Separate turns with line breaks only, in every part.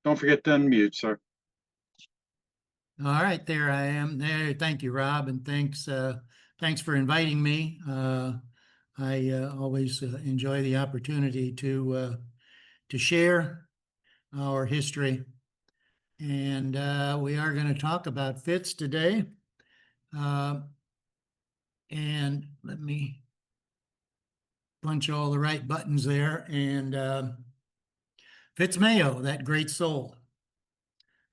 Don't forget to unmute, sir.
All right, there I am. There, thank you, Rob, and thanks for inviting me. I always enjoy the opportunity to share our history, and we are going to talk about Fitz today. And let me punch all the right buttons there. And Fitz Mayo, that great soul.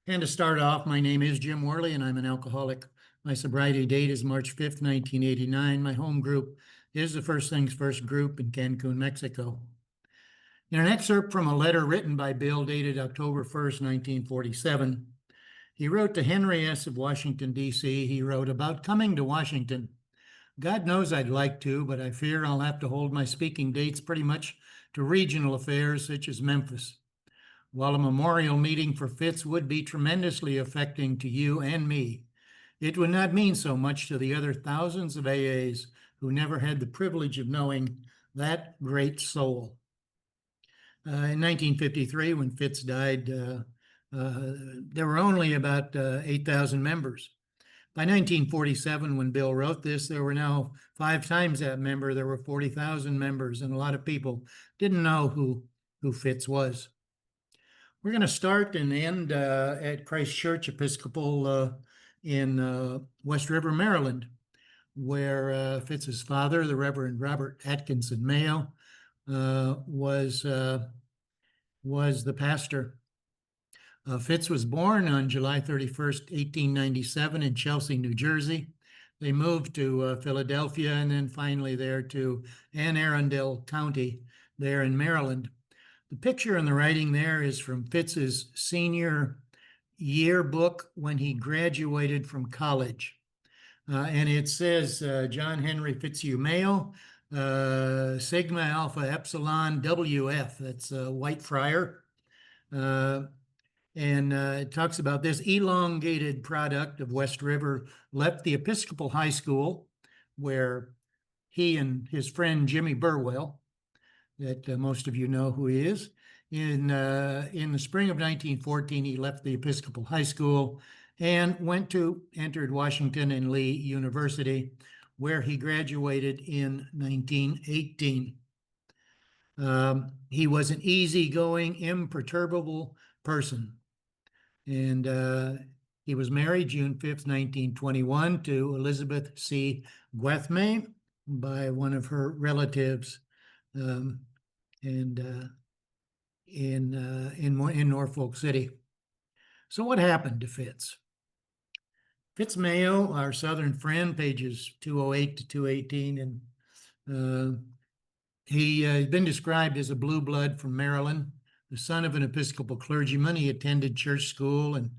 And to start off, my name is Jim Wherle, and I'm an alcoholic. My sobriety date is March 5th, 1989. My home group is the First Things First group in Cancun, Mexico. In an excerpt from a letter written by Bill dated October 1st, 1947, he wrote to Henry S. of Washington, D.C. He wrote, "About coming to Washington. God knows I'd like to, but I fear I'll have to hold my speaking dates pretty much to regional affairs such as Memphis. While a memorial meeting for Fitz would be tremendously affecting to you and me, it would not mean so much to the other thousands of AAs who never had the privilege of knowing that great soul." In 1953, when Fitz died, there were only about 8,000 members. By 1947, when Bill wrote this, there were now 5 times that number. There were 40,000 members, and a lot of people didn't know who Fitz was. We're going to start and end at Christ Church Episcopal in West River, Maryland, where Fitz's father, the Reverend Robert Atkinson Mayo, was the pastor. Fitz was born on July 31st, 1897 in Chelsea, New Jersey. They moved to Philadelphia and then finally there to Anne Arundel County there in Maryland. The picture and the writing there is from Fitz's senior yearbook when he graduated from college. And it says John Henry Fitzhugh Mayo, Sigma Alpha Epsilon WF. That's White Friar. And it talks about this elongated product of West River left the Episcopal High School, where he and his friend Jimmy Burwell, that most of you know who he is. In the spring of 1914, he left the Episcopal High School and entered Washington and Lee University, where he graduated in 1918. He was an easygoing, imperturbable person. And he was married June 5th, 1921 to Elizabeth C. Guethme by one of her relatives in Norfolk City. So what happened to Fitz? Fitz Mayo, our Southern friend, pages 208 to 218, and he has been described as a blue blood from Maryland, the son of an Episcopal clergyman. He attended church school and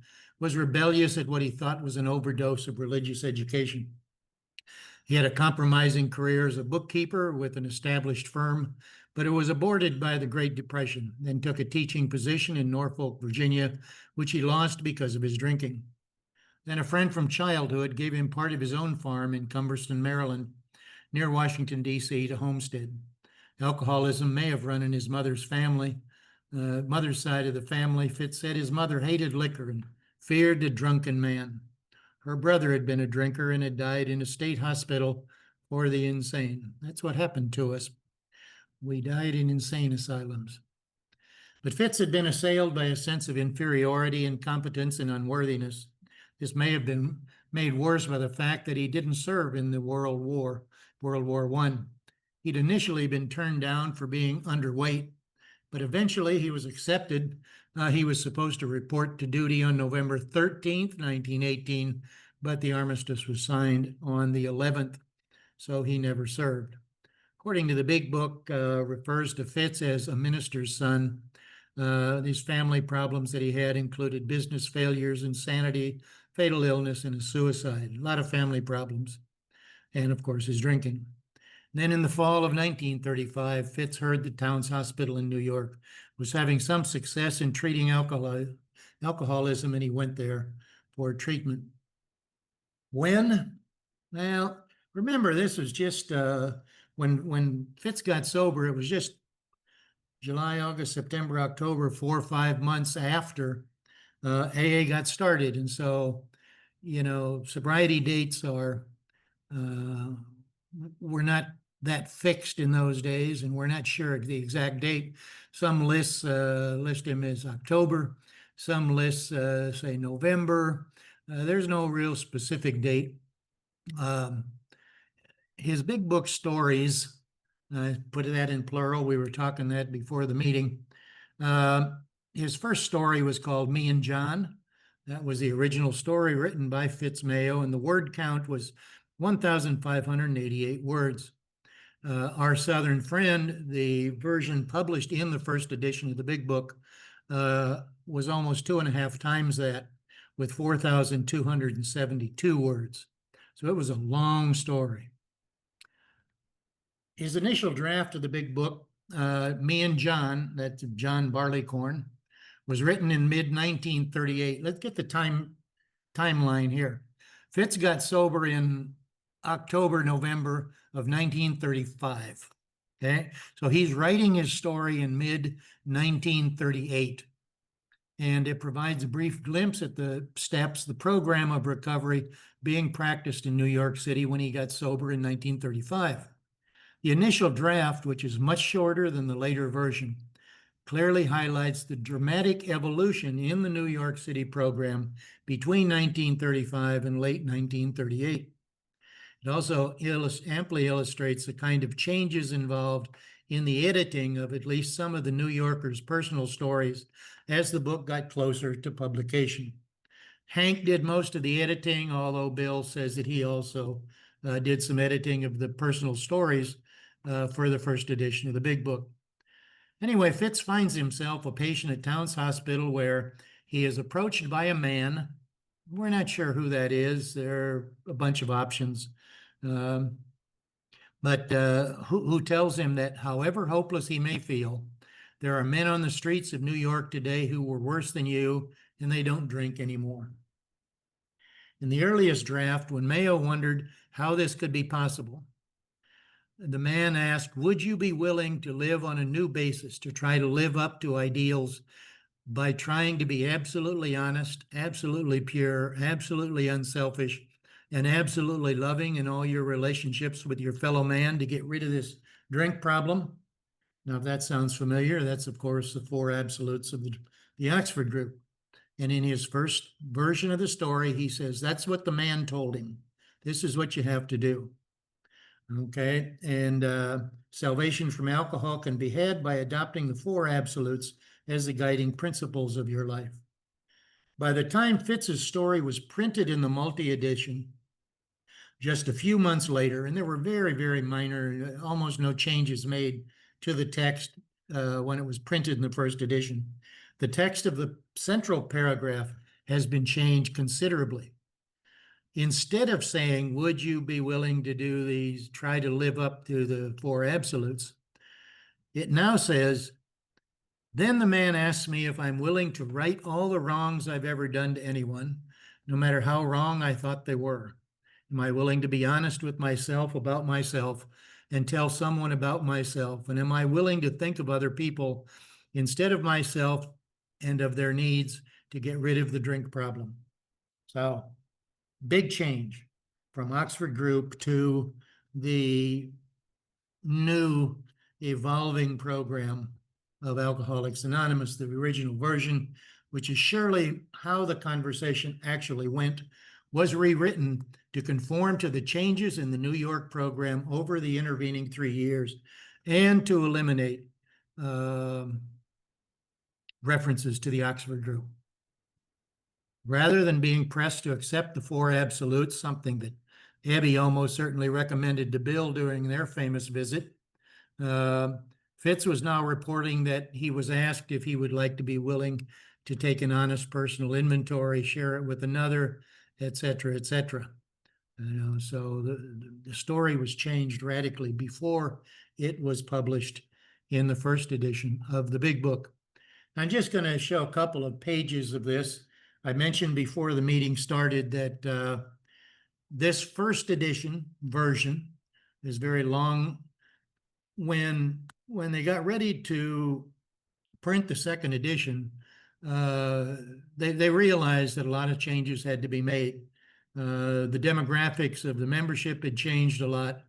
was rebellious at what he thought was an overdose of religious education. He had a compromising career as a bookkeeper with an established firm, but it was aborted by the Great Depression, then took a teaching position in Norfolk, Virginia, which he lost because of his drinking. Then a friend from childhood gave him part of his own farm in Cumberston, Maryland, near Washington, D.C., to homestead. Alcoholism may have run in his mother's family. Mother's side of the family, Fitz said his mother hated liquor and feared a drunken man. Her brother had been a drinker and had died in a state hospital for the insane. That's what happened to us. We died in insane asylums. But Fitz had been assailed by a sense of inferiority, incompetence, and unworthiness. This may have been made worse by the fact that he didn't serve in the World War I. He'd initially been turned down for being underweight, but eventually he was accepted. He was supposed to report to duty on November 13th, 1918, but the armistice was signed on the 11th, so he never served. According to the Big Book, refers to Fitz as a minister's son. These family problems that he had included business failures, insanity, fatal illness, and a suicide. A lot of family problems, and of course his drinking. Then in the fall of 1935, Fitz heard the town's hospital in New York was having some success in treating alcoholism, and he went there for treatment. When? Well, remember, this was just when Fitz got sober, it was just July, August, September, October, 4 or 5 months after AA got started. And so, sobriety dates uh, were not that fixed in those days, and we're not sure the exact date. Some lists list him as October, some lists say November. There's no real specific date. Um, his big book stories, I put that in plural. We were talking that before the meeting. Uh, his first story was called Me and John. That was the original story written by Fitz Mayo, and the word count was 1,588 words. Our Southern Friend, the version published in the first edition of the big book, was almost 2.5 times that, with 4,272 words. So it was a long story. His initial draft of the big book, Me and John, that's John Barleycorn, was written in mid-1938. Let's get the timeline here. Fitz got sober in October, November of 1935. Okay, so he's writing his story in mid-1938. And it provides a brief glimpse at the steps, the program of recovery being practiced in New York City when he got sober in 1935. The initial draft, which is much shorter than the later version, clearly highlights the dramatic evolution in the New York City program between 1935 and late 1938. It also amply illustrates the kind of changes involved in the editing of at least some of the New Yorkers' personal stories as the book got closer to publication. Hank did most of the editing, although Bill says that he also did some editing of the personal stories for the first edition of the big book. Anyway, Fitz finds himself a patient at Towns Hospital where he is approached by a man. We're not sure who that is. There are a bunch of options. But who tells him that however hopeless he may feel, there are men on the streets of New York today who were worse than you, and they don't drink anymore. In the earliest draft, when Mayo wondered how this could be possible, the man asked, would you be willing to live on a new basis, to try to live up to ideals by trying to be absolutely honest, absolutely pure, absolutely unselfish, and absolutely loving in all your relationships with your fellow man to get rid of this drink problem? Now, if that sounds familiar, that's, of course, the 4 absolutes of the Oxford group. And in his first version of the story, he says, that's what the man told him. This is what you have to do. Okay, and salvation from alcohol can be had by adopting the 4 absolutes as the guiding principles of your life. By the time Fitz's story was printed in the multi-edition, just a few months later, and there were very, very minor, almost no changes made to the text when it was printed in the first edition, the text of the central paragraph has been changed considerably. Instead of saying, would you be willing to do these, try to live up to the 4 absolutes, it now says, then the man asks me if I'm willing to right all the wrongs I've ever done to anyone, no matter how wrong I thought they were. Am I willing to be honest with myself about myself and tell someone about myself? And am I willing to think of other people instead of myself and of their needs to get rid of the drink problem? So, big change from Oxford Group to the new evolving program of Alcoholics Anonymous, the original version, which is surely how the conversation actually went, was rewritten to conform to the changes in the New York program over the intervening 3 years and to eliminate references to the Oxford Group. Rather than being pressed to accept the 4 absolutes, something that Abby almost certainly recommended to Bill during their famous visit, Fitz was now reporting that he was asked if he would like to be willing to take an honest personal inventory, share it with another, et cetera, et cetera. So the story was changed radically before it was published in the first edition of the big book. I'm just going to show a couple of pages of this. I mentioned before the meeting started that this first edition version is very long. When they got ready to print the second edition, they realized that a lot of changes had to be made. The demographics of the membership had changed a lot,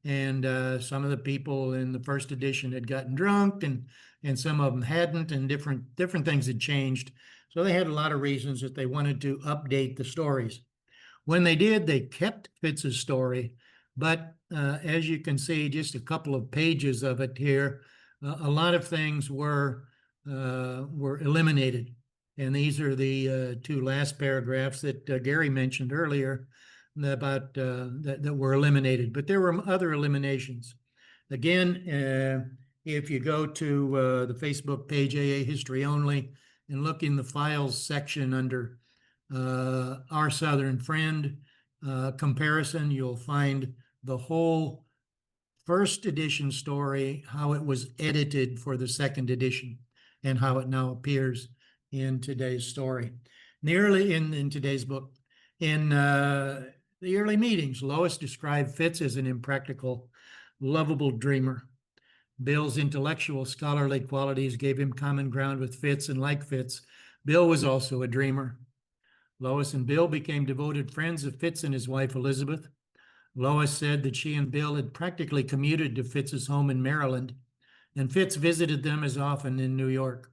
and some of the people in the first edition had gotten drunk, and some of them hadn't, and different things had changed. So they had a lot of reasons that they wanted to update the stories. When they did, they kept Fitz's story, but as you can see, just a couple of pages of it here, a lot of things were eliminated. And these are the two last paragraphs that Gary mentioned earlier about that were eliminated. But there were other eliminations. Again, if you go to the Facebook page AA History Only and look in the files section under Our Southern Friend comparison, you'll find the whole first edition story, how it was edited for the second edition, and how it now appears in today's story. In today's book, in the early meetings, Lois described Fitz as an impractical, lovable dreamer. Bill's intellectual, scholarly qualities gave him common ground with Fitz, and like Fitz, Bill was also a dreamer. Lois and Bill became devoted friends of Fitz and his wife, Elizabeth. Lois said that she and Bill had practically commuted to Fitz's home in Maryland, and Fitz visited them as often in New York.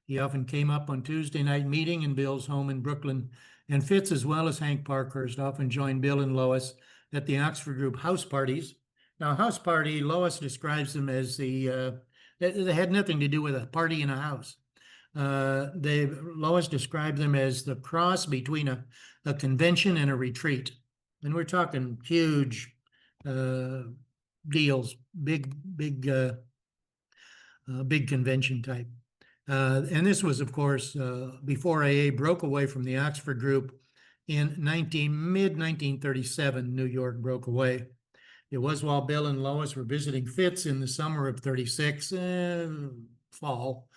He often came up on Tuesday night meeting in Bill's home in Brooklyn, and Fitz, as well as Hank Parkhurst, often joined Bill and Lois at the Oxford Group house parties. Now, house party, Lois describes them as they had nothing to do with a party in a house. Lois described them as the cross between a convention and a retreat. And we're talking huge deals, big convention type. And this was, of course, before AA broke away from the Oxford Group in mid-1937. New York broke away. It was while Bill and Lois were visiting Fitz in the summer of 36, fall,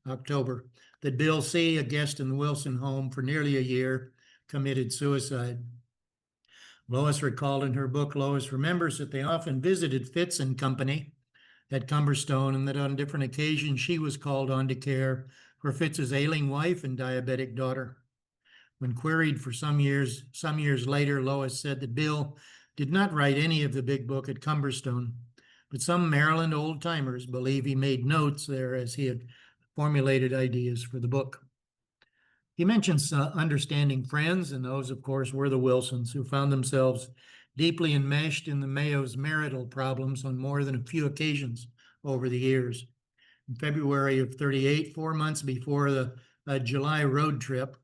October, that Bill C., a guest in the Wilson home for nearly a year, committed suicide. Lois recalled in her book, Lois Remembers, that they often visited Fitz and company at Cumberstone, and that on different occasions she was called on to care for Fitz's ailing wife and diabetic daughter. When queried for some years later, Lois said that Bill did not write any of the big book at Cumberstone, but some Maryland old-timers believe he made notes there as he had formulated ideas for the book. He mentions understanding friends, and those, of course, were the Wilsons, who found themselves deeply enmeshed in the Mayos' marital problems on more than a few occasions over the years. In February of 38, 4 months before the July road trip,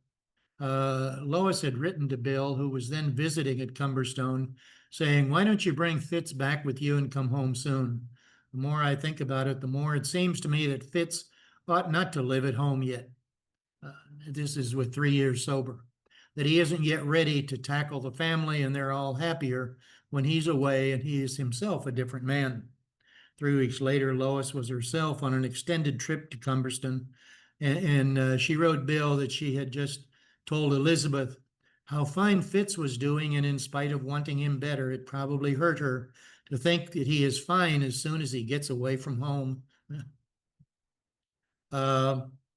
Lois had written to Bill, who was then visiting at Cumberstone, saying, "Why don't you bring Fitz back with you and come home soon? The more I think about it, the more it seems to me that Fitz ought not to live at home yet." This is with 3 years sober. That he isn't yet ready to tackle the family, and they're all happier when he's away and he is himself a different man. 3 weeks later, Lois was herself on an extended trip to Cumberstone, and she wrote Bill that she had just told Elizabeth how fine Fitz was doing, and in spite of wanting him better, it probably hurt her to think that he is fine as soon as he gets away from home.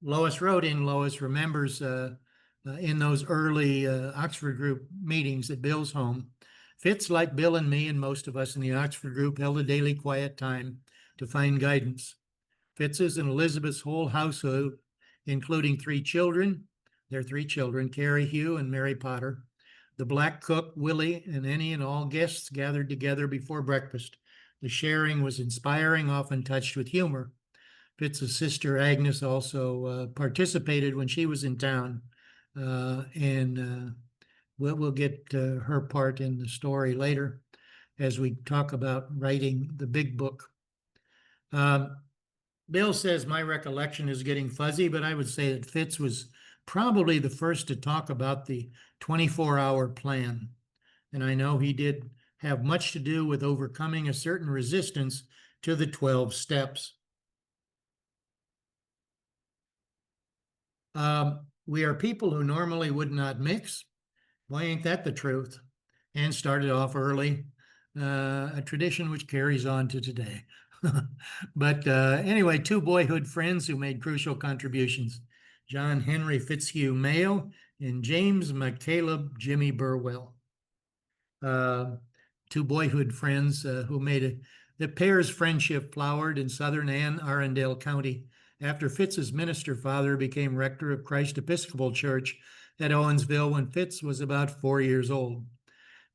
Lois remembers in those early Oxford Group meetings at Bill's home, Fitz, like Bill and me and most of us in the Oxford Group, held a daily quiet time to find guidance. Fitz's and Elizabeth's whole household, including their three children, Carrie, Hugh, and Mary Potter, the black cook, Willie, and any and all guests gathered together before breakfast. The sharing was inspiring, often touched with humor. Fitz's sister, Agnes, also participated when she was in town, and we'll get her part in the story later as we talk about writing the big book. Bill says my recollection is getting fuzzy, but I would say that Fitz was probably the first to talk about the 24-hour plan. And I know he did have much to do with overcoming a certain resistance to the 12 steps. We are people who normally would not mix. Why ain't that the truth? And started off early, a tradition which carries on to today. But anyway, two boyhood friends who made crucial contributions, John Henry Fitzhugh Mayo and James McCaleb Jimmy Burwell. Uh, Two boyhood friends who made it. The pair's friendship flowered in southern Anne Arundel County after Fitz's minister father became rector of Christ Episcopal Church at Owensville when Fitz was about 4 years old.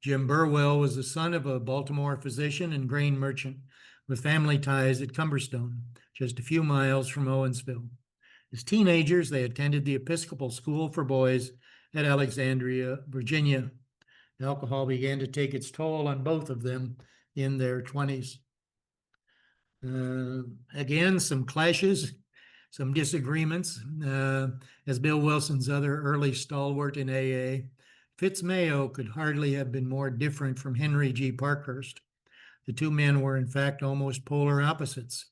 Jim Burwell was the son of a Baltimore physician and grain merchant with family ties at Cumberstone, just a few miles from Owensville. As teenagers, they attended the Episcopal School for Boys at Alexandria, Virginia. Alcohol began to take its toll on both of them in their 20s. Again, some clashes, some disagreements. As Bill Wilson's other early stalwart in AA, Fitz Mayo could hardly have been more different from Henry G. Parkhurst. The two men were, in fact, almost polar opposites.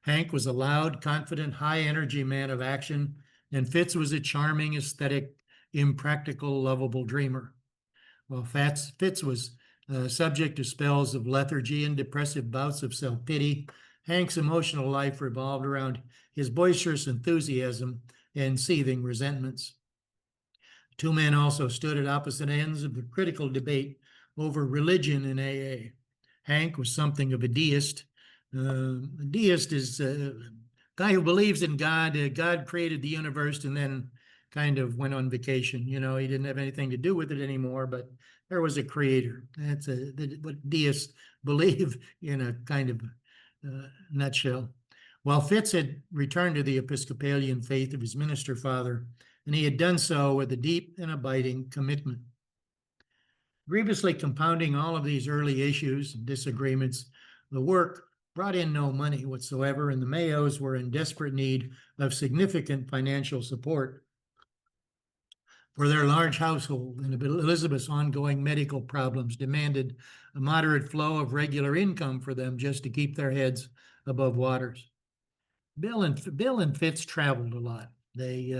Hank was a loud, confident, high-energy man of action, and Fitz was a charming, aesthetic, impractical, lovable dreamer. While Fitz was subject to spells of lethargy and depressive bouts of self-pity, Hank's emotional life revolved around his boisterous enthusiasm and seething resentments. The two men also stood at opposite ends of the critical debate over religion in AA. Hank was something of a deist. A deist is a guy who believes in God. God created the universe and then kind of went on vacation. You know, he didn't have anything to do with it anymore, but there was a creator. That's what deists believe in a kind of nutshell. While Fitz had returned to the Episcopalian faith of his minister father, and he had done so with a deep and abiding commitment. Grievously compounding all of these early issues and disagreements, the work brought in no money whatsoever, and the Mayos were in desperate need of significant financial support for their large household, and Elizabeth's ongoing medical problems demanded a moderate flow of regular income for them just to keep their heads above waters. Bill and Fitz traveled a lot. They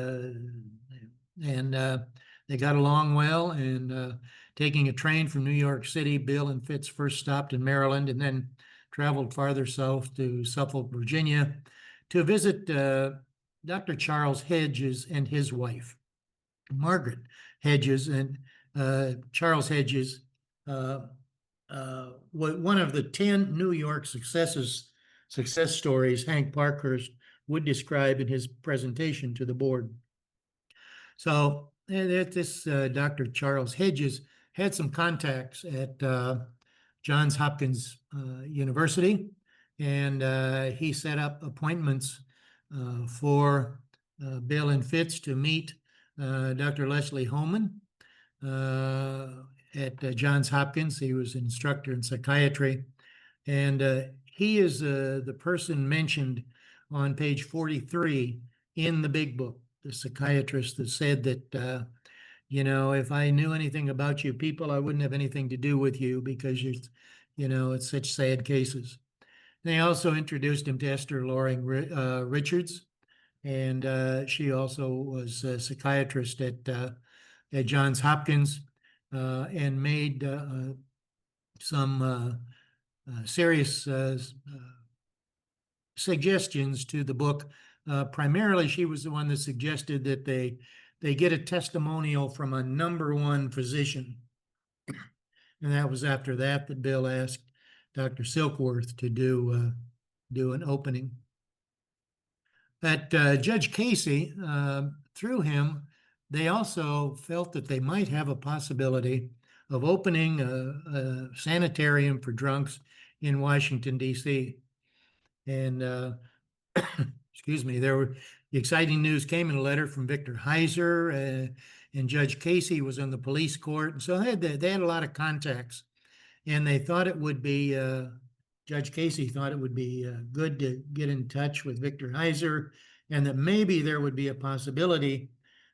got along well, and taking a train from New York City, Bill and Fitz first stopped in Maryland and then traveled farther south to Suffolk, Virginia, to visit Dr. Charles Hedges and his wife, Margaret Hedges. And Charles Hedges, one of the 10 New York success stories Hank Parkhurst would describe in his presentation to the board. So this Dr. Charles Hedges had some contacts at Johns Hopkins University, and he set up appointments for Bill and Fitz to meet Dr. Leslie Holman at Johns Hopkins. He was an instructor in psychiatry, and he is the person mentioned on page 43 in the big book, the psychiatrist that said that, you know, if I knew anything about you people, I wouldn't have anything to do with you because it's such sad cases. They also introduced him to Esther Loring Richards, and she also was a psychiatrist at Johns Hopkins, and made some serious suggestions to the book. Primarily, she was the one that suggested that they get a testimonial from a #1 physician. And that was after that Bill asked Dr. Silkworth to do an opening. At Judge Casey, through him, they also felt that they might have a possibility of opening a sanitarium for drunks in Washington, D.C. And excuse me, the exciting news came in a letter from Victor Heiser, and Judge Casey was on the police court. And so they had a lot of contacts, and they thought it would be, Judge Casey thought it would be good to get in touch with Victor Heiser, and that maybe there would be a possibility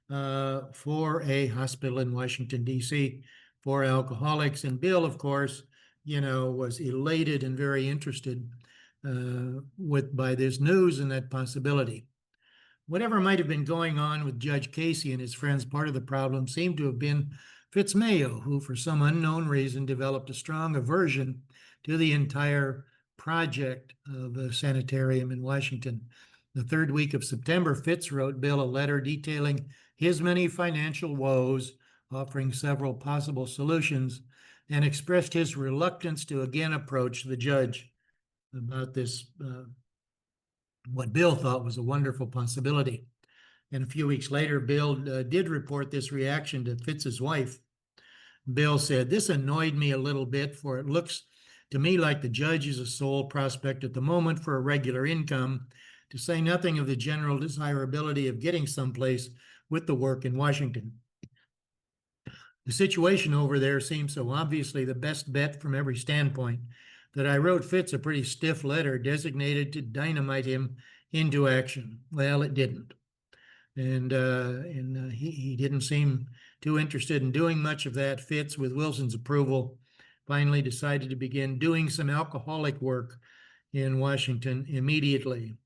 for a hospital in Washington, D.C. for alcoholics. And Bill, of course, was elated and very interested by this news and that possibility. Whatever might have been going on with Judge Casey and his friends, part of the problem seemed to have been Fitz Mayo, who for some unknown reason developed a strong aversion to the entire project of a sanitarium in Washington. The third week of September, Fitz wrote Bill a letter detailing his many financial woes, offering several possible solutions, and expressed his reluctance to again approach the judge about this, what Bill thought was a wonderful possibility. And a few weeks later, Bill did report this reaction to Fitz's wife. Bill said, "This annoyed me a little bit, for it looks to me like the judge is a sole prospect at the moment for a regular income, to say nothing of the general desirability of getting someplace with the work in Washington. The situation over there seems so obviously the best bet from every standpoint that I wrote Fitz a pretty stiff letter designated to dynamite him into action." Well, it didn't. And he didn't seem too interested in doing much of that. Fitz, with Wilson's approval, finally decided to begin doing some alcoholic work in Washington immediately,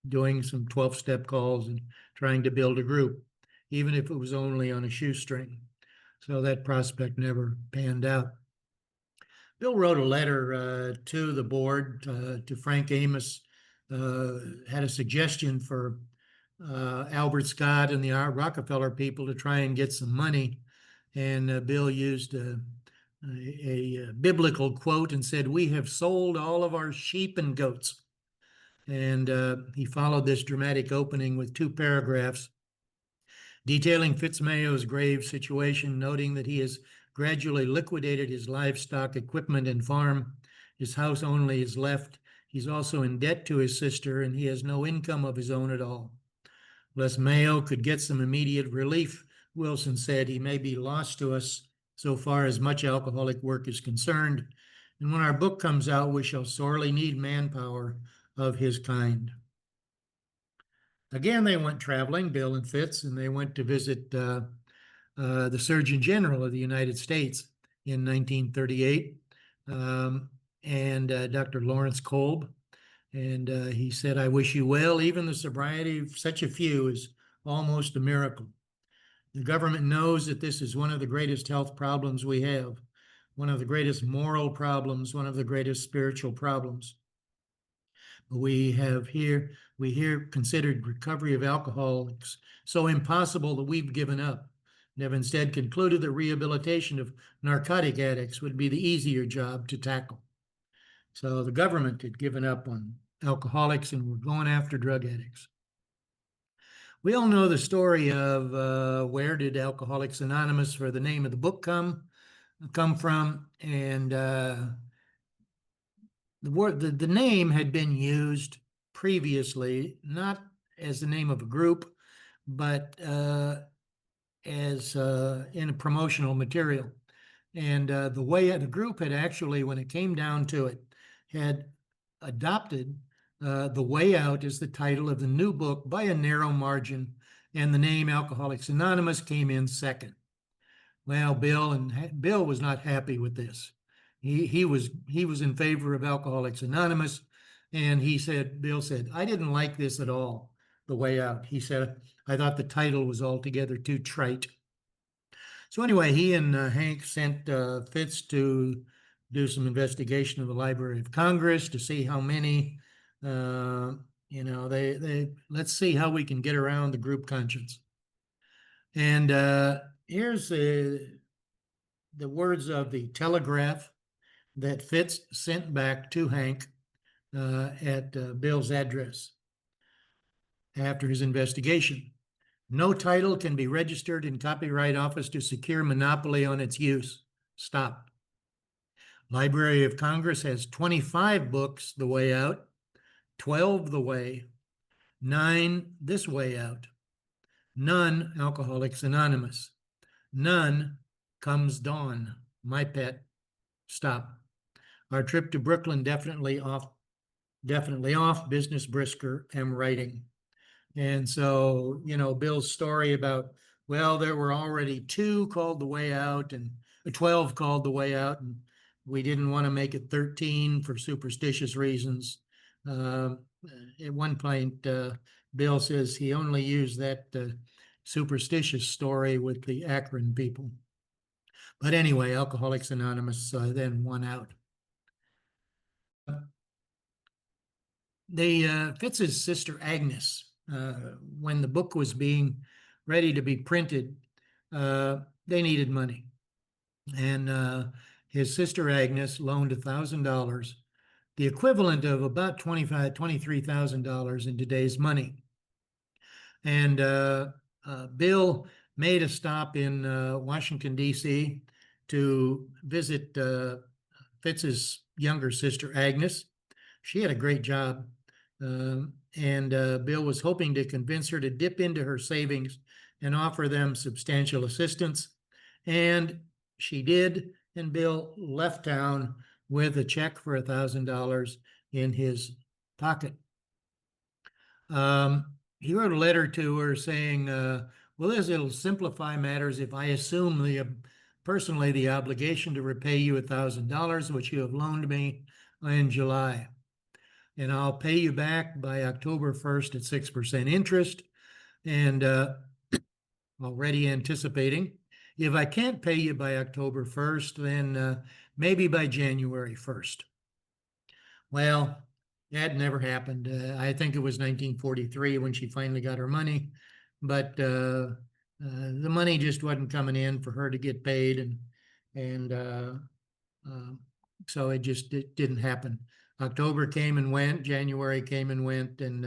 doing some 12-step calls and trying to build a group, even if it was only on a shoestring. So that prospect never panned out. Bill wrote a letter to the board, to Frank Amos, had a suggestion for Albert Scott and the Rockefeller people to try and get some money. And Bill used a biblical quote and said, "We have sold all of our sheep and goats." And he followed this dramatic opening with 2 paragraphs detailing Fitz Mayo's grave situation, noting that he has gradually liquidated his livestock, equipment, and farm. His house only is left. He's also in debt to his sister, and he has no income of his own at all. Unless Mayo could get some immediate relief, Wilson said, he may be lost to us so far as much alcoholic work is concerned. And when our book comes out, we shall sorely need manpower of his kind. Again, they went traveling, Bill and Fitz, and they went to visit the Surgeon General of the United States in 1938, and Dr. Lawrence Kolb. And he said, "I wish you well. Even the sobriety of such a few is almost a miracle. The government knows that this is one of the greatest health problems we have, one of the greatest moral problems, one of the greatest spiritual problems. We here considered recovery of alcoholics so impossible that we've given up, and have instead concluded that rehabilitation of narcotic addicts would be the easier job to tackle." So the government had given up on alcoholics and were going after drug addicts. We all know the story of where did Alcoholics Anonymous, for the name of the book, come from, and the name had been used previously, not as the name of a group, but as in a promotional material. And the group had actually, when it came down to it, had adopted The Way Out as the title of the new book by a narrow margin, and the name Alcoholics Anonymous came in second. Well, Bill was not happy with this. He was in favor of Alcoholics Anonymous, and Bill said, "I didn't like this at all, The Way Out." He said, "I thought the title was altogether too trite." So anyway, he and Hank sent Fitz to do some investigation of the Library of Congress to see how many, let's see how we can get around the group conscience. And here's the words of the telegraph that Fitz sent back to Hank at Bill's address after his investigation. "No title can be registered in Copyright Office to secure monopoly on its use. Stop. Library of Congress has 25 books The Way Out, 12 The Way, 9 This Way Out, none Alcoholics Anonymous, none Comes Dawn, My Pet. Stop. Our trip to Brooklyn definitely off. Business brisker, am writing." And so, Bill's story about, well, there were already 2 called The Way Out and 12 called The Way Out, and we didn't want to make it 13 for superstitious reasons. At one point, Bill says he only used that superstitious story with the Akron people. But anyway, Alcoholics Anonymous then won out. Fitz's sister Agnes, when the book was being ready to be printed, they needed money. And his sister Agnes loaned $1,000, the equivalent of about $23,000 in today's money. And Bill made a stop in Washington, D.C. to visit Fitz's younger sister, Agnes. She had a great job. And Bill was hoping to convince her to dip into her savings and offer them substantial assistance. And she did. And Bill left town with a check for $1,000 in his pocket. He wrote a letter to her saying, well, it'll simplify matters if I assume personally the obligation to repay you $1,000, which you have loaned me in July. And I'll pay you back by October 1st at 6% interest. And already anticipating, if I can't pay you by October 1st, then maybe by January 1st. Well, that never happened. I think it was 1943 when she finally got her money, but the money just wasn't coming in for her to get paid, and so it didn't happen. October came and went, January came and went, and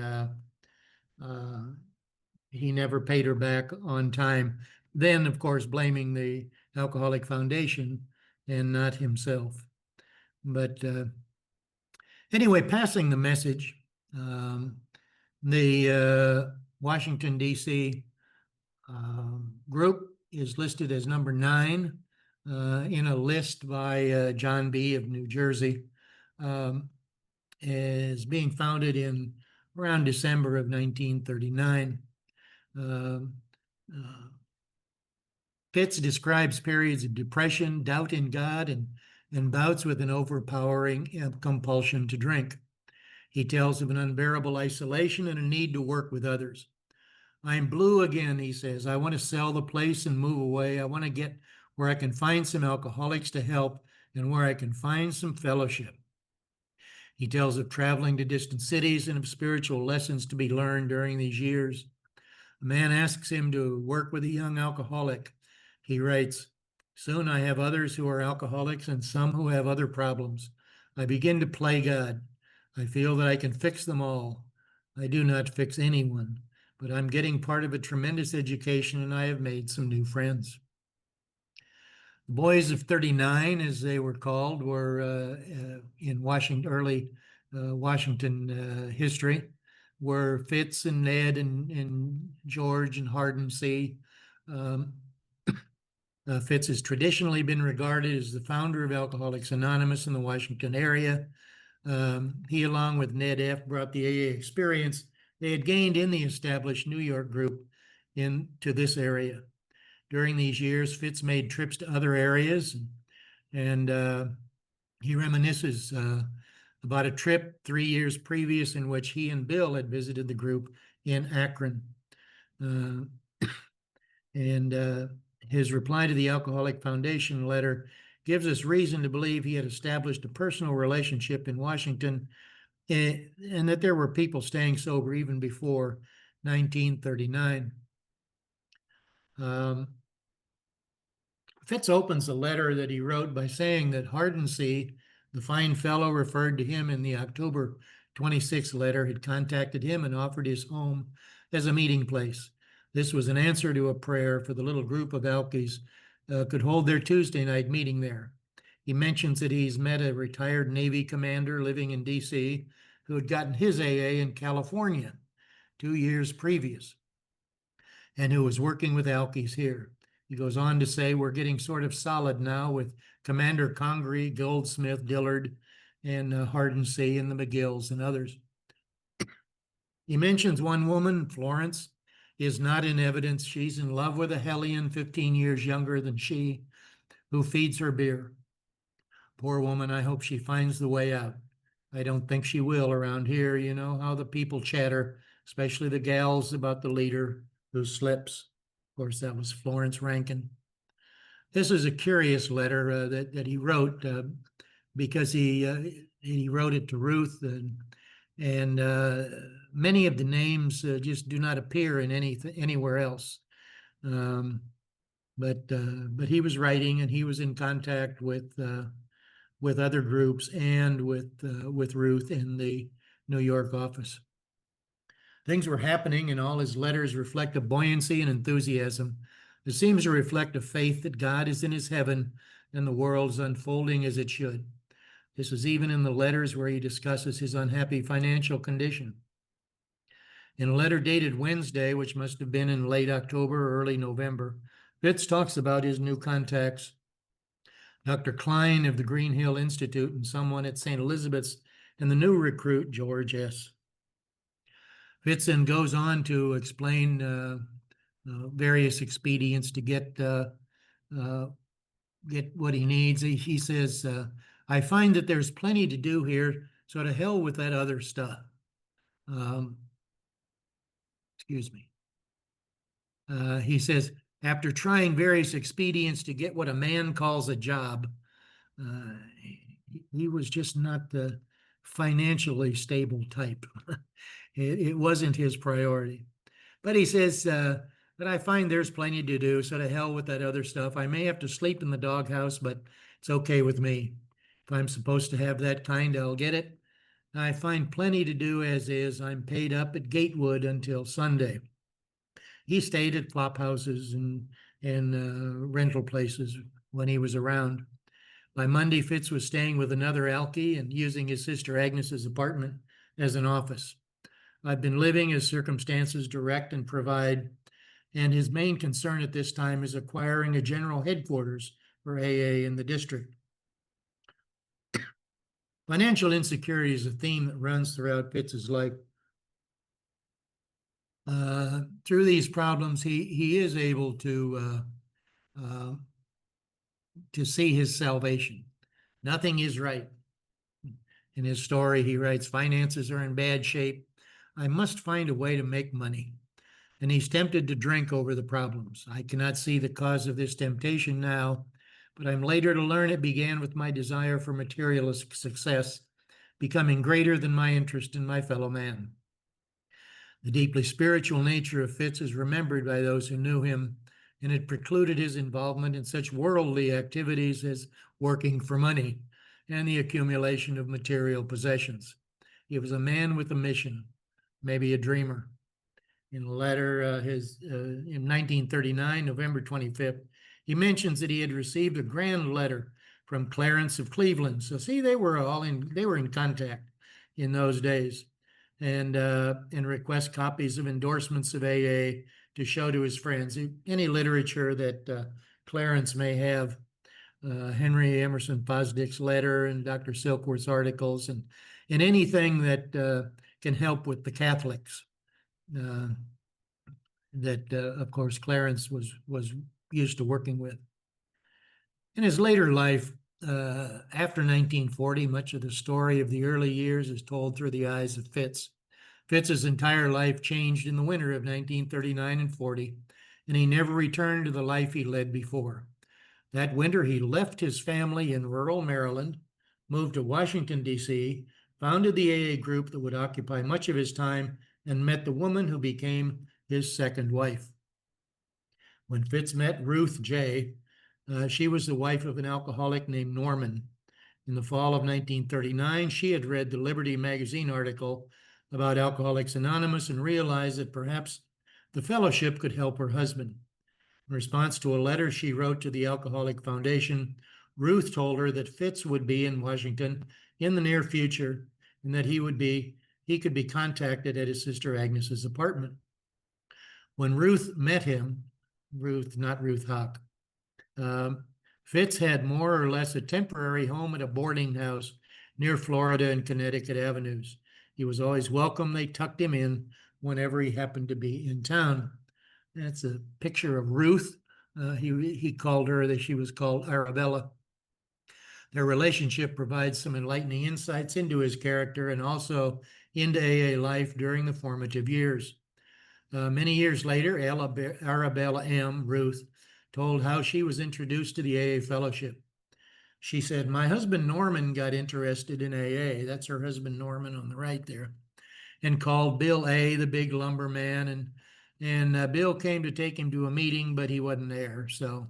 he never paid her back on time. Then, of course, blaming the Alcoholic Foundation and not himself. But anyway, passing the message, the Washington, D.C. Group is listed as number 9 in a list by John B. of New Jersey, as being founded in around December of 1939. Fitz describes periods of depression, doubt in God, and bouts with an overpowering compulsion to drink. He tells of an unbearable isolation and a need to work with others. I'm blue again, he says. I want to sell the place and move away. I want to get where I can find some alcoholics to help and where I can find some fellowship. He tells of traveling to distant cities and of spiritual lessons to be learned during these years. A man asks him to work with a young alcoholic. He writes, soon I have others who are alcoholics and some who have other problems. I begin to play God. I feel that I can fix them all. I do not fix anyone, but I'm getting part of a tremendous education and I have made some new friends. The Boys of 39, as they were called, were in Washington, early Washington history, were Fitz and Ned and George and Hardin C. Fitz has traditionally been regarded as the founder of Alcoholics Anonymous in the Washington area. He, along with Ned F., brought the AA experience they had gained in the established New York group into this area. During these years, Fitz made trips to other areas, and he reminisces about a trip 3 years previous in which he and Bill had visited the group in Akron. His reply to the Alcoholic Foundation letter gives us reason to believe he had established a personal relationship in Washington and that there were people staying sober even before 1939. Fitz opens the letter that he wrote by saying that Hardin C., the fine fellow referred to him in the October 26th letter, had contacted him and offered his home as a meeting place. This was an answer to a prayer for the little group of Alkies could hold their Tuesday night meeting there. He mentions that he's met a retired Navy commander living in D.C. who had gotten his AA in California 2 years previous and who was working with Alkies here. He goes on to say, we're getting sort of solid now with Commander Congreve, Goldsmith, Dillard, and Hardin C. and the McGills and others. He mentions one woman, Florence, is not in evidence. She's in love with a hellion 15 years younger than she, who feeds her beer. Poor woman, I hope she finds the way out. I don't think she will around here. You know how the people chatter, especially the gals, about the leader who slips. Of course, that was Florence Rankin. This is a curious letter that he wrote because he wrote it to Ruth, and and many of the names just do not appear in anywhere else. Um, but he was writing, and he was in contact with other groups and with Ruth in the New York office. Things were happening, and all his letters reflect a buoyancy and enthusiasm. It seems to reflect a faith that God is in his heaven and the world's unfolding as it should. This is even in the letters where he discusses his unhappy financial condition. In a letter dated Wednesday, which must have been in late October or early November, Fitz talks about his new contacts, Dr. Klein of the Green Hill Institute and someone at St. Elizabeth's, and the new recruit, George S. Fitz then goes on to explain various expedients to get what he needs. He says, I find that there's plenty to do here, so to hell with that other stuff. Excuse me. He says, after trying various expedients to get what a man calls a job, he was just not the financially stable type. It wasn't his priority. But he says, but I find there's plenty to do, so to hell with that other stuff. I may have to sleep in the doghouse, but it's okay with me. If I'm supposed to have that kind, I'll get it. I find plenty to do as is. I'm paid up at Gatewood until Sunday. He stayed at flop houses and rental places when he was around. By Monday, Fitz was staying with another alkie and using his sister Agnes's apartment as an office. I've been living as circumstances direct and provide, and his main concern at this time is acquiring a general headquarters for AA in the district. Financial insecurity is a theme that runs throughout Fitz's life. Through these problems, he is able to see his salvation. Nothing is right. In his story, he writes, finances are in bad shape. I must find a way to make money. And he's tempted to drink over the problems. I cannot see the cause of this temptation now, but I'm later to learn it began with my desire for materialist success, becoming greater than my interest in my fellow man. The deeply spiritual nature of Fitz is remembered by those who knew him, and it precluded his involvement in such worldly activities as working for money and the accumulation of material possessions. He was a man with a mission, maybe a dreamer. In a letter in 1939, November 25th, he mentions that he had received a grand letter from Clarence of Cleveland. So see, they were in contact in those days, and request copies of endorsements of AA to show to his friends. Any literature that Clarence may have, Henry Emerson Fosdick's letter and Dr. Silkworth's articles, and anything that can help with the Catholics. That of course Clarence was used to working with. In his later life, after 1940, much of the story of the early years is told through the eyes of Fitz. Fitz's entire life changed in the winter of 1939 and 40, and he never returned to the life he led before. That winter, he left his family in rural Maryland, moved to Washington, D.C., founded the AA group that would occupy much of his time, and met the woman who became his second wife. When Fitz met Ruth J., she was the wife of an alcoholic named Norman. In the fall of 1939, she had read the Liberty magazine article about Alcoholics Anonymous and realized that perhaps the fellowship could help her husband. In response to a letter she wrote to the Alcoholic Foundation, Ruth told her that Fitz would be in Washington in the near future and that he could be contacted at his sister Agnes's apartment. When Ruth met him, not Ruth Hawk, Fitz had more or less a temporary home at a boarding house near Florida and Connecticut Avenues. He was always welcome. They tucked him in whenever he happened to be in town. That's a picture of Ruth. He called her, that she was called Arabella. Their relationship provides some enlightening insights into his character and also into AA life during the formative years. Many years later, Arabella M., Ruth, told how she was introduced to the AA fellowship. She said, my husband Norman got interested in AA. That's her husband Norman on the right there. and called Bill A., the big lumberman, and Bill came to take him to a meeting, but he wasn't there. So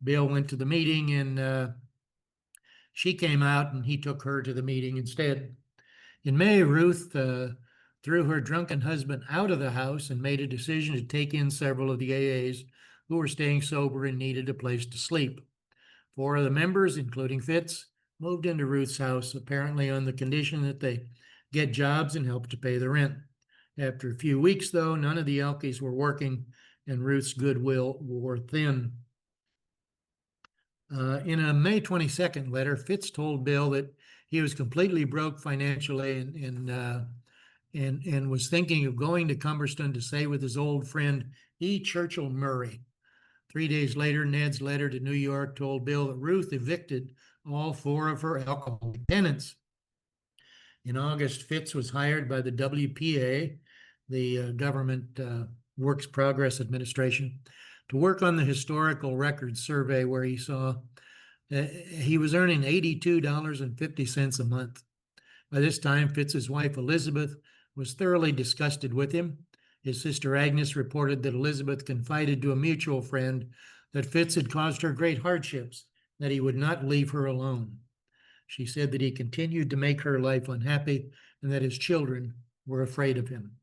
Bill went to the meeting, and she came out, and he took her to the meeting instead. In May, Ruth threw her drunken husband out of the house and made a decision to take in several of the AAs who were staying sober and needed a place to sleep. 4 of the members, including Fitz, moved into Ruth's house, apparently on the condition that they get jobs and help to pay the rent. After a few weeks, though, none of the Elkies were working, and Ruth's goodwill wore thin. In a May 22nd letter, Fitz told Bill that he was completely broke financially and was thinking of going to Cumberston to stay with his old friend E. Churchill Murray. 3 days later, Ned's letter to New York told Bill that Ruth evicted all 4 of her alcoholic tenants. In August, Fitz was hired by the WPA, the Government Works Progress Administration, to work on the historical records survey, where he saw he was earning $82.50 a month. By this time, Fitz's wife, Elizabeth, was thoroughly disgusted with him. His sister Agnes reported that Elizabeth confided to a mutual friend that Fitz had caused her great hardships, that he would not leave her alone. She said that he continued to make her life unhappy and that his children were afraid of him.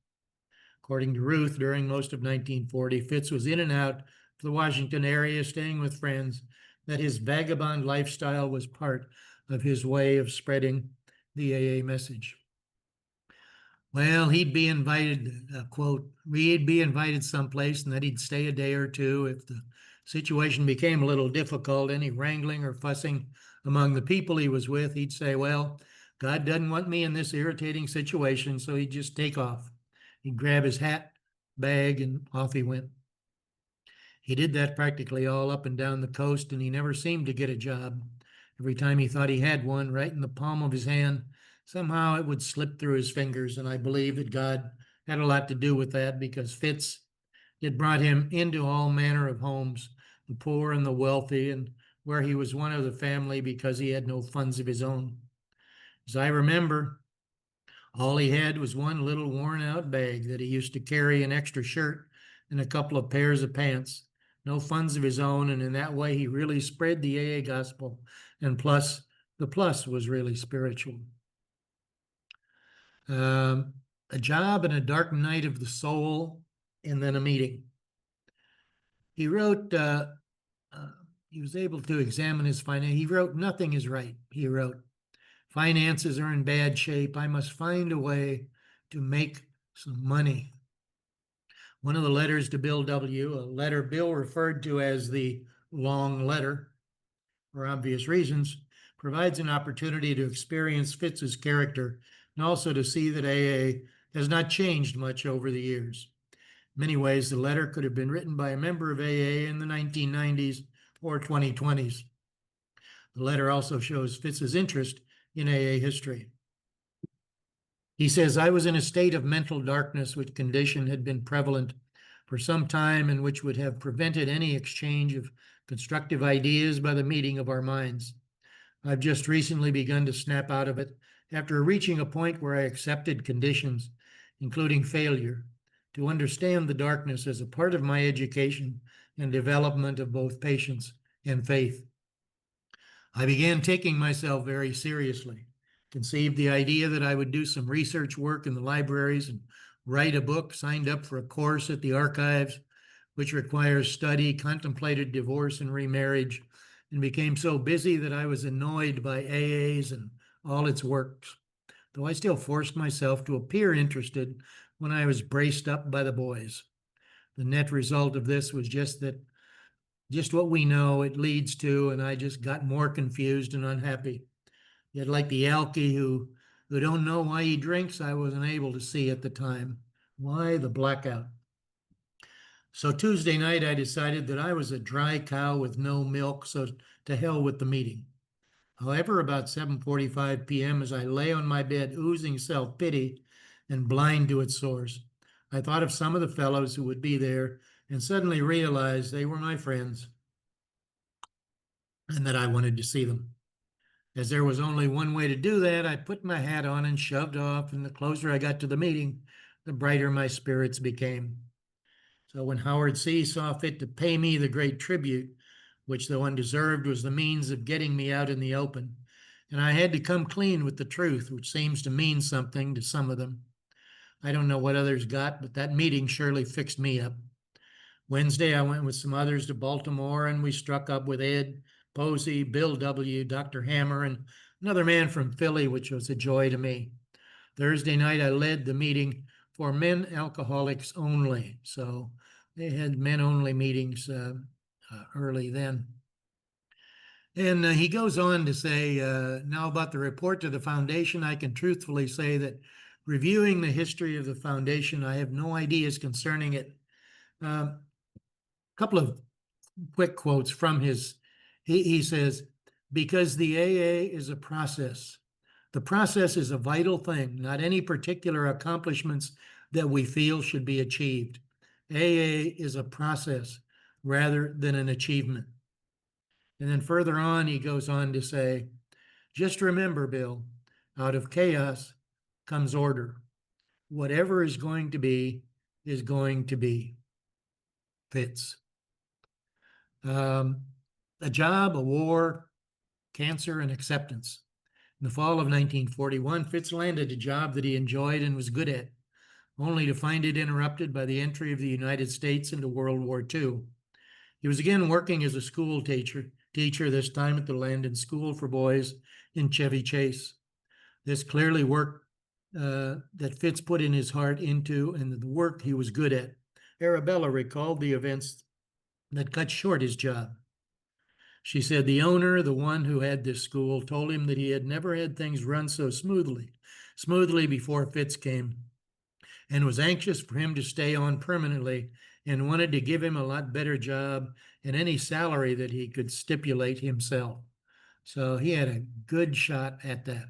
According to Ruth, during most of 1940, Fitz was in and out of the Washington area, staying with friends, that his vagabond lifestyle was part of his way of spreading the AA message. Well, he'd be invited, quote, he'd be invited someplace and that he'd stay a day or two. If the situation became a little difficult, any wrangling or fussing among the people he was with, he'd say, well, God doesn't want me in this irritating situation, so he'd just take off. He'd grab his hat, bag, and off he went. He did that practically all up and down the coast, and he never seemed to get a job. Every time he thought he had one right in the palm of his hand, somehow it would slip through his fingers, and I believe that God had a lot to do with that, because Fitz had brought him into all manner of homes, the poor and the wealthy, and where he was one of the family because he had no funds of his own. As I remember, all he had was one little worn-out bag that he used to carry, an extra shirt and a couple of pairs of pants. No funds of his own, and in that way he really spread the AA gospel, and plus, the plus was really spiritual. A job and a dark night of the soul, and then a meeting. He wrote, he was able to examine his finance. He wrote, nothing is right. He wrote, finances are in bad shape. I must find a way to make some money. One of the letters to Bill W., a letter Bill referred to as the long letter, for obvious reasons, provides an opportunity to experience Fitz's character and also to see that AA has not changed much over the years. In many ways, the letter could have been written by a member of AA in the 1990s or 2020s. The letter also shows Fitz's interest in AA history. He says, I was in a state of mental darkness, which condition had been prevalent for some time and which would have prevented any exchange of constructive ideas by the meeting of our minds. I've just recently begun to snap out of it after reaching a point where I accepted conditions, including failure, to understand the darkness as a part of my education and development of both patience and faith. I began taking myself very seriously, conceived the idea that I would do some research work in the libraries and write a book, signed up for a course at the archives, which requires study, contemplated divorce and remarriage, and became so busy that I was annoyed by AAs and all its works, though I still forced myself to appear interested when I was braced up by the boys. The net result of this was just what we know it leads to, and I just got more confused and unhappy. Yet like the alky who don't know why he drinks, I wasn't able to see at the time. Why the blackout? So Tuesday night, I decided that I was a dry cow with no milk, so to hell with the meeting. However, about 7:45 p.m., as I lay on my bed oozing self-pity and blind to its source, I thought of some of the fellows who would be there and suddenly realized they were my friends and that I wanted to see them. As there was only one way to do that, I put my hat on and shoved off, and the closer I got to the meeting, the brighter my spirits became. So when Howard C. saw fit to pay me the great tribute, which though undeserved was the means of getting me out in the open, and I had to come clean with the truth, which seems to mean something to some of them. I don't know what others got, but that meeting surely fixed me up. Wednesday, I went with some others to Baltimore, and we struck up with Ed, Posey, Bill W., Dr. Hammer, and another man from Philly, which was a joy to me. Thursday night, I led the meeting for men alcoholics only. So they had men only meetings early then. And he goes on to say, now about the report to the foundation, I can truthfully say that reviewing the history of the foundation, I have no ideas concerning it. A couple of quick quotes from he says, because the AA is a process. The process is a vital thing, not any particular accomplishments that we feel should be achieved. AA is a process rather than an achievement. And then further on, he goes on to say, just remember, Bill, out of chaos comes order. Whatever is going to be is going to be. Fitz. A job, a war, cancer, and acceptance. In the fall of 1941, Fitz landed a job that he enjoyed and was good at, only to find it interrupted by the entry of the United States into World War II. He was again working as a school teacher, this time at the Landon School for Boys in Chevy Chase. This clearly work that Fitz put in his heart into, and the work he was good at. Arabella recalled the events that cut short his job. She said the owner, the one who had this school, told him that he had never had things run so smoothly before Fitz came, and was anxious for him to stay on permanently and wanted to give him a lot better job and any salary that he could stipulate himself. So he had a good shot at that.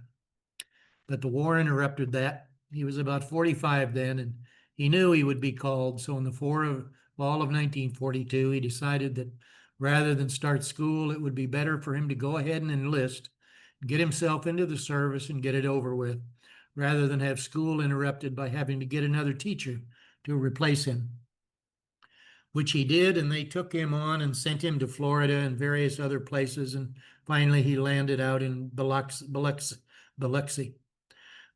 But the war interrupted that. He was about 45 then, and he knew he would be called. So in the fall of 1942, he decided that rather than start school, it would be better for him to go ahead and enlist, get himself into the service and get it over with, rather than have school interrupted by having to get another teacher to replace him, which he did. And they took him on and sent him to Florida and various other places. And finally, he landed out in Biloxi.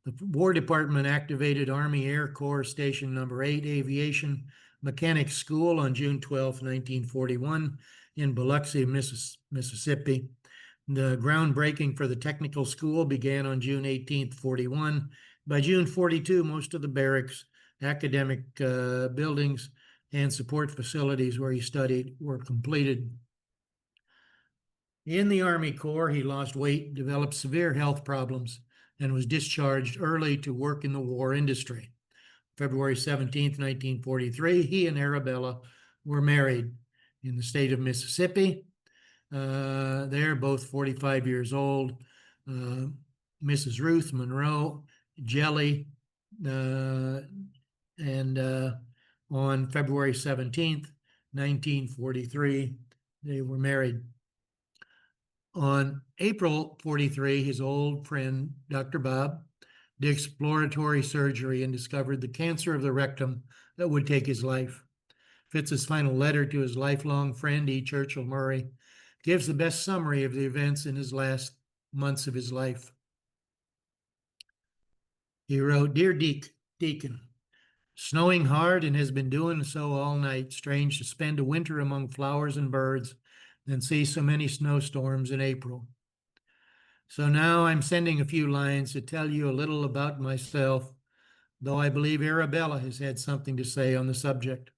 The War Department activated Army Air Corps Station Number 8 Aviation Mechanics School on June 12, 1941 in Biloxi, Mississippi. The groundbreaking for the technical school began on June 18, 41. By June 42, most of the barracks, academic buildings, and support facilities where he studied were completed. In the Army Corps, he lost weight, developed severe health problems, and was discharged early to work in the war industry. February 17, 1943, he and Arabella were married in the state of Mississippi. They're both 45 years old. Mrs. Ruth Monroe Jelly, and on February 17th, 1943, they were married. On April 43, his old friend, Dr. Bob, did exploratory surgery and discovered the cancer of the rectum that would take his life. Fitz's final letter to his lifelong friend, E. Churchill Murray, gives the best summary of the events in his last months of his life. He wrote, Dear Deacon, snowing hard and has been doing so all night. Strange to spend a winter among flowers and birds, then see so many snowstorms in April. So now I'm sending a few lines to tell you a little about myself, though I believe Arabella has had something to say on the subject.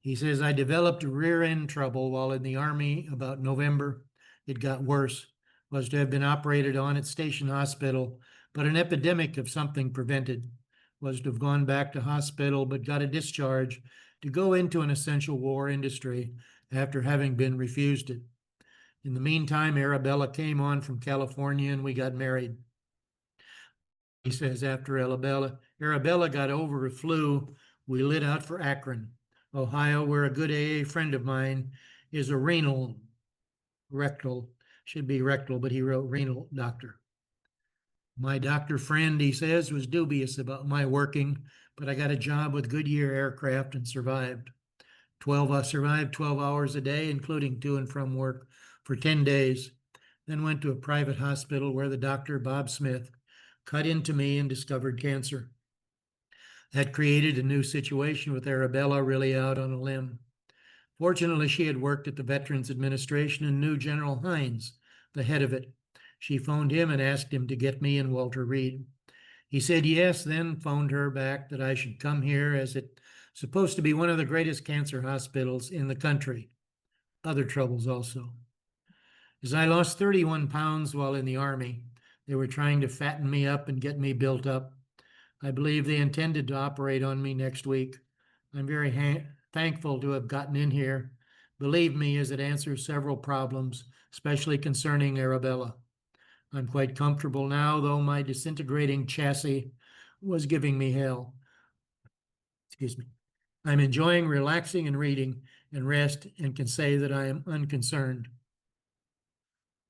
He says, I developed rear end trouble while in the Army about November. It got worse, was to have been operated on at Station Hospital, but an epidemic of something prevented. Was to have gone back to hospital, but got a discharge to go into an essential war industry after having been refused it. In the meantime, Arabella came on from California and we got married. He says after Arabella got over a flu, we lit out for Akron, Ohio, where a good AA friend of mine is a rectal Should be rectal, but he wrote renal doctor. My doctor friend, he says, was dubious about my working, but I got a job with Goodyear Aircraft and survived. I survived 12 hours a day, including to and from work, for 10 days. Then went to a private hospital where the doctor, Bob Smith, cut into me and discovered cancer. That created a new situation with Arabella really out on a limb. Fortunately, she had worked at the Veterans Administration and knew General Hines, the head of it. She phoned him and asked him to get me and Walter Reed. He said yes, then phoned her back that I should come here as it's supposed to be one of the greatest cancer hospitals in the country. Other troubles also. As I lost 31 pounds while in the Army, they were trying to fatten me up and get me built up. I believe they intended to operate on me next week. I'm very thankful to have gotten in here. Believe me, as it answers several problems, especially concerning Arabella. I'm quite comfortable now, though my disintegrating chassis was giving me hell. Excuse me. I'm enjoying relaxing and reading and rest and can say that I am unconcerned.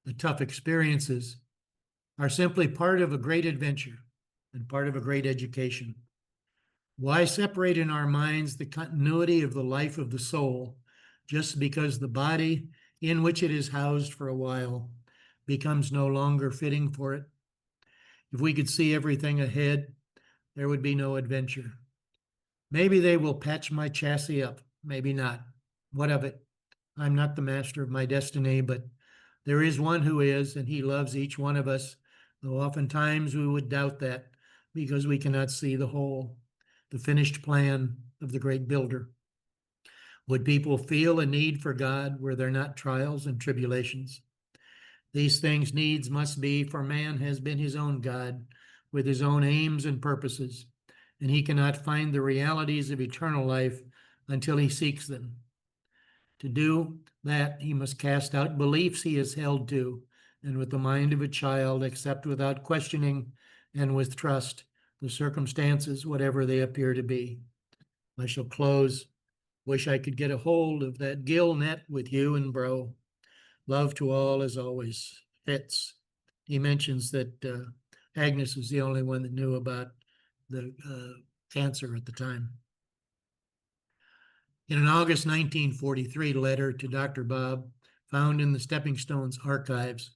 The tough experiences are simply part of a great adventure and part of a great education. Why separate in our minds the continuity of the life of the soul just because the body in which it is housed for a while becomes no longer fitting for it? If we could see everything ahead, there would be no adventure. Maybe they will patch my chassis up, maybe not. What of it? I'm not the master of my destiny, but there is one who is, and he loves each one of us, though oftentimes we would doubt that because we cannot see the whole, the finished plan of the great builder. Would people feel a need for God were there not trials and tribulations? These things needs must be, for man has been his own God with his own aims and purposes, and he cannot find the realities of eternal life until he seeks them. To do that, he must cast out beliefs he is held to, and with the mind of a child, accept without questioning and with trust the circumstances, whatever they appear to be. I shall close. Wish I could get a hold of that gill net with you and bro. Love to all as always. Fitz. He mentions that Agnes was the only one that knew about the cancer at the time. In an August 1943 letter to Dr. Bob, found in the Stepping Stones archives,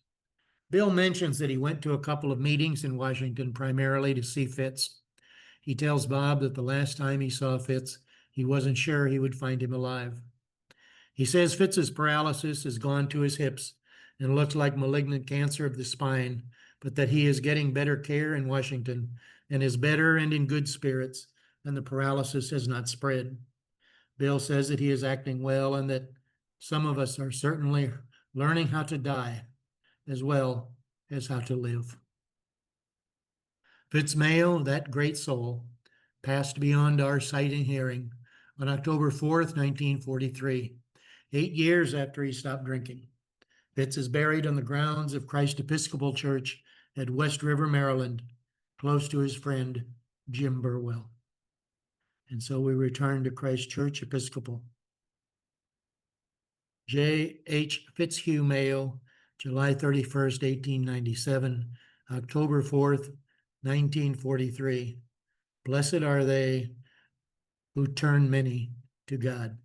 Bill mentions that he went to a couple of meetings in Washington primarily to see Fitz. He tells Bob that the last time he saw Fitz, he wasn't sure he would find him alive. He says Fitz's paralysis has gone to his hips and looks like malignant cancer of the spine, but that he is getting better care in Washington and is better and in good spirits, and the paralysis has not spread. Bill says that he is acting well and that some of us are certainly learning how to die as well as how to live. Fitz Mayo, that great soul, passed beyond our sight and hearing on October 4th, 1943, 8 years after he stopped drinking. Fitz is buried on the grounds of Christ Episcopal Church at West River, Maryland, close to his friend, Jim Wherle. And so we return to Christ Church Episcopal. J. H. Fitzhugh Mayo, July 31st, 1897, October 4th, 1943. Blessed are they who turn many to God.